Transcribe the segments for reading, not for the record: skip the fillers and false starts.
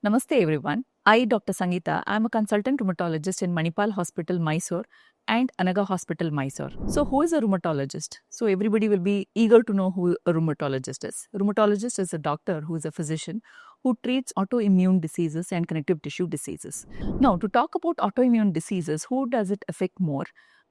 Namaste everyone. I, Dr. Sangeeta, I am a consultant rheumatologist in Manipal Hospital, Mysore and Anaga Hospital, Mysore. So, who is a rheumatologist? So, everybody will be eager to know who a rheumatologist is. A rheumatologist is a doctor who is a physician who treats autoimmune diseases and connective tissue diseases. Now, to talk about autoimmune diseases, who does it affect more?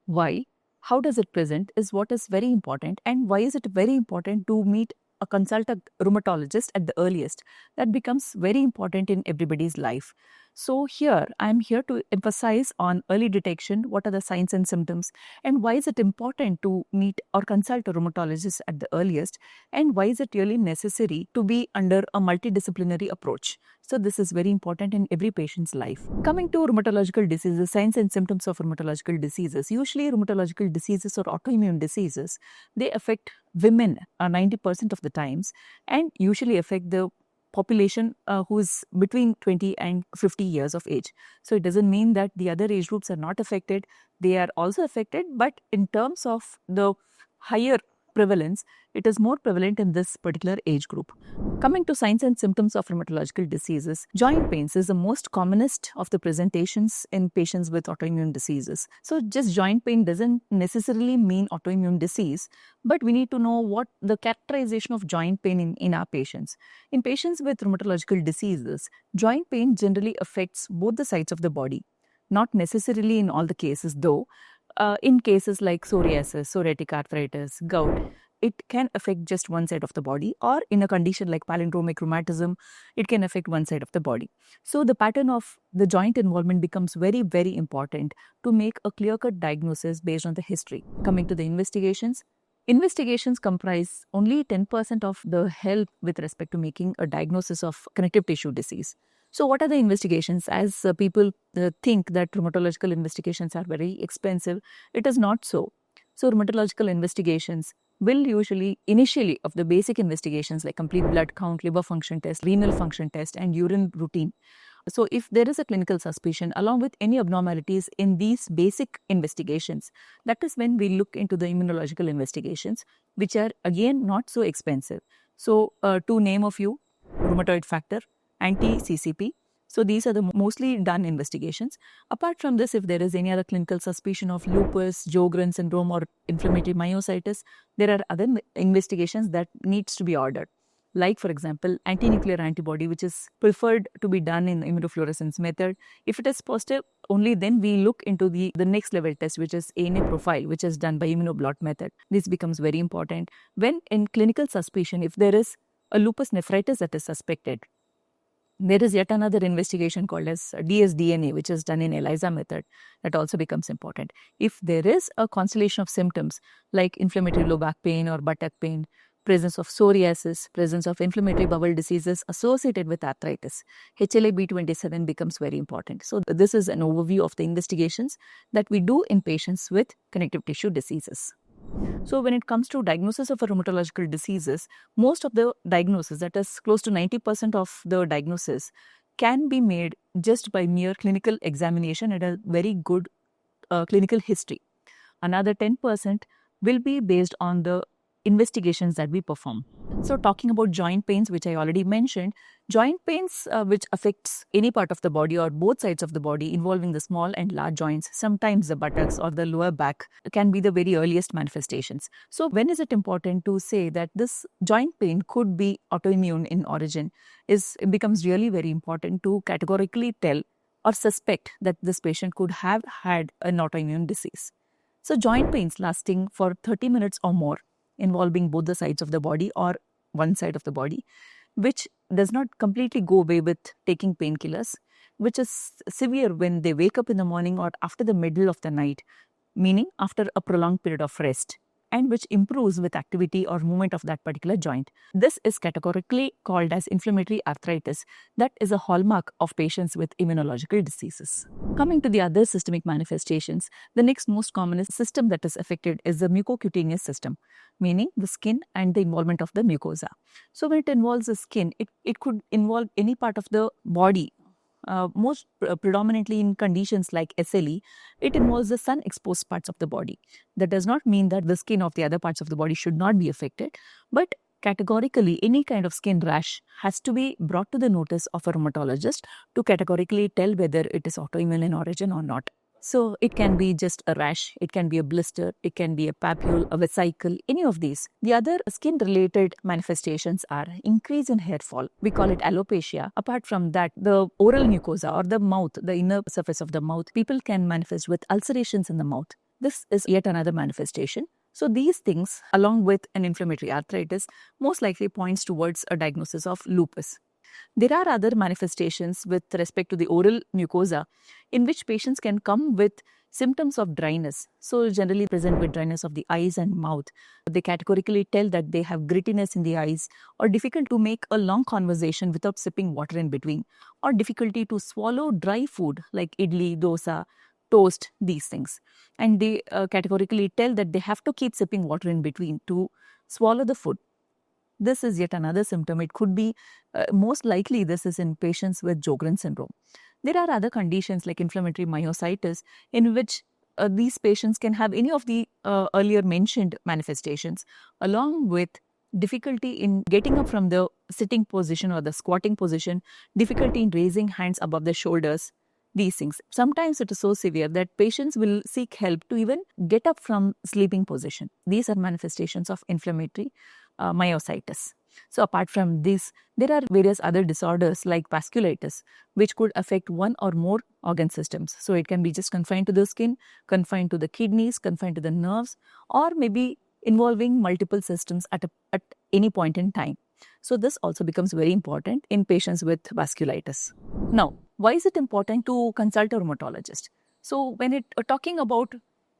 Why? How does it present is what is very important, and why is it very important to meet a consult a rheumatologist at the earliest. That becomes very important in everybody's life. So here, I'm here to emphasize on early detection, what are the signs and symptoms, and why is it important to meet or consult a rheumatologist at the earliest, and why is it really necessary to be under a multidisciplinary approach. So this is very important in every patient's life. Coming to rheumatological diseases, signs and symptoms of rheumatological diseases. Usually rheumatological diseases or autoimmune diseases, they affect women 90% of the times and usually affect the population who is between 20 and 50 years of age. So it doesn't mean that the other age groups are not affected. They are also affected, but in terms of the higher prevalence, it is more prevalent in this particular age group. Coming to signs and symptoms of rheumatological diseases, joint pains is the most commonest of the presentations in patients with autoimmune diseases. So just joint pain doesn't necessarily mean autoimmune disease, but we need to know what the characterization of joint pain in our patients. In patients with rheumatological diseases, joint pain generally affects both the sides of the body, not necessarily in all the cases though. In cases like psoriasis, psoriatic arthritis, gout, it can affect just one side of the body, or in a condition like palindromic rheumatism, it can affect one side of the body. So the pattern of the joint involvement becomes very, very important to make a clear-cut diagnosis based on the history. Coming to the investigations, investigations comprise only 10% of the help with respect to making a diagnosis of connective tissue disease. So what are the investigations? As people think that rheumatological investigations are very expensive, it is not so. So rheumatological investigations will usually, initially of the basic investigations like complete blood count, liver function test, renal function test and urine routine. So if there is a clinical suspicion along with any abnormalities in these basic investigations, that is when we look into the immunological investigations, which are again not so expensive. So to name a few, rheumatoid factor, anti-CCP. So these are the mostly done investigations. Apart from this, if there is any other clinical suspicion of lupus, Sjogren's syndrome or inflammatory myositis, there are other investigations that needs to be ordered. Like for example, anti-nuclear antibody, which is preferred to be done in the immunofluorescence method. If it is positive, only then we look into the next level test, which is ANA profile, which is done by immunoblot method. This becomes very important. When in clinical suspicion, if there is a lupus nephritis that is suspected, there is yet another investigation called as dsDNA, which is done in ELISA method. That also becomes important. If there is a constellation of symptoms like inflammatory low back pain or buttock pain, presence of psoriasis, presence of inflammatory bowel diseases associated with arthritis, HLA-B27 becomes very important. So this is an overview of the investigations that we do in patients with connective tissue diseases. So when it comes to diagnosis of a rheumatological diseases, most of the diagnosis, that is close to 90% of the diagnosis, can be made just by mere clinical examination and a very good clinical history. Another 10% will be based on the investigations that we perform. So talking about joint pains, which I already mentioned, joint pains which affects any part of the body or both sides of the body involving the small and large joints, sometimes the buttocks or the lower back, can be the very earliest manifestations. So when is it important to say that this joint pain could be autoimmune in origin? It becomes really very important to categorically tell or suspect that this patient could have had an autoimmune disease. So joint pains lasting for 30 minutes or more, involving both the sides of the body or one side of the body, which does not completely go away with taking painkillers, which is severe when they wake up in the morning or after the middle of the night, meaning after a prolonged period of rest, and which improves with activity or movement of that particular joint. This is categorically called as inflammatory arthritis. That is a hallmark of patients with immunological diseases. Coming to the other systemic manifestations, the next most common system that is affected is the mucocutaneous system, meaning the skin and the involvement of the mucosa. So when it involves the skin, it could involve any part of the body. Most predominantly in conditions like SLE, it involves the sun exposed parts of the body. That does not mean that the skin of the other parts of the body should not be affected, but categorically any kind of skin rash has to be brought to the notice of a rheumatologist to categorically tell whether it is autoimmune in origin or not. So it can be just a rash, it can be a blister, it can be a papule, a vesicle, any of these. The other skin-related manifestations are increase in hair fall. We call it alopecia. Apart from that, the oral mucosa or the mouth, the inner surface of the mouth, people can manifest with ulcerations in the mouth. This is yet another manifestation. So these things, along with an inflammatory arthritis, most likely points towards a diagnosis of lupus. There are other manifestations with respect to the oral mucosa in which patients can come with symptoms of dryness. So generally present with dryness of the eyes and mouth. They categorically tell that they have grittiness in the eyes or difficult to make a long conversation without sipping water in between, or difficulty to swallow dry food like idli, dosa, toast, these things. And they categorically tell that they have to keep sipping water in between to swallow the food. This is yet another symptom. It could be, most likely this is in patients with Sjogren syndrome. There are other conditions like inflammatory myositis in which these patients can have any of the earlier mentioned manifestations, along with difficulty in getting up from the sitting position or the squatting position, difficulty in raising hands above the shoulders, these things. Sometimes it is so severe that patients will seek help to even get up from sleeping position. These are manifestations of inflammatory myositis. So apart from this, there are various other disorders like vasculitis, which could affect one or more organ systems. So it can be just confined to the skin, confined to the kidneys, confined to the nerves, or maybe involving multiple systems at any point in time. So this also becomes very important in patients with vasculitis. Now, why is it important to consult a rheumatologist? So when talking about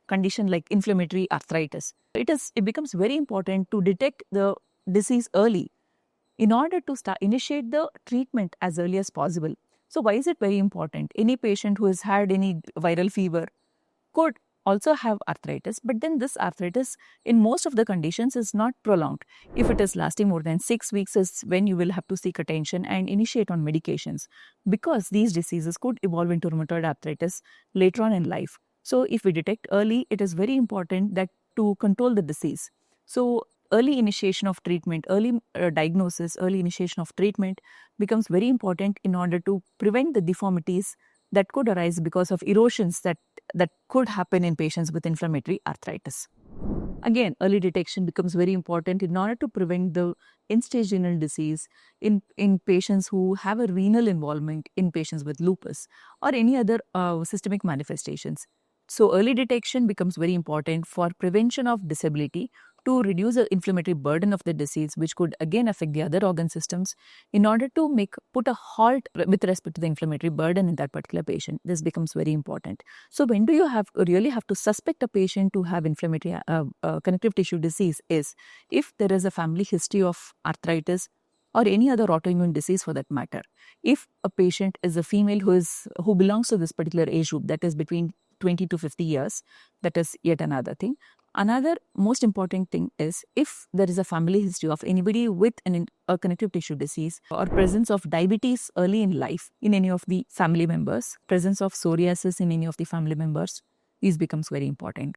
condition like inflammatory arthritis, it becomes very important to detect the disease early in order to initiate the treatment as early as possible. So why is it very important? Any patient who has had any viral fever could also have arthritis, but then this arthritis in most of the conditions is not prolonged. If it is lasting more than 6 weeks is when you will have to seek attention and initiate on medications, because these diseases could evolve into rheumatoid arthritis later on in life. So if we detect early, it is very important that to control the disease. So early initiation of treatment, early diagnosis, early initiation of treatment becomes very important in order to prevent the deformities that could arise because of erosions that could happen in patients with inflammatory arthritis. Again, early detection becomes very important in order to prevent the end-stage renal disease in patients who have a renal involvement, in patients with lupus or any other systemic manifestations. So early detection becomes very important for prevention of disability, to reduce the inflammatory burden of the disease, which could again affect the other organ systems, in order to put a halt with respect to the inflammatory burden in that particular patient. This becomes very important. So when do you really have to suspect a patient to have inflammatory connective tissue disease is if there is a family history of arthritis or any other autoimmune disease for that matter. If a patient is a female who belongs to this particular age group, that is between 20 to 50 years, that is yet another thing. Another most important thing is if there is a family history of anybody with a connective tissue disease or presence of diabetes early in life in any of the family members, presence of psoriasis in any of the family members, these becomes very important.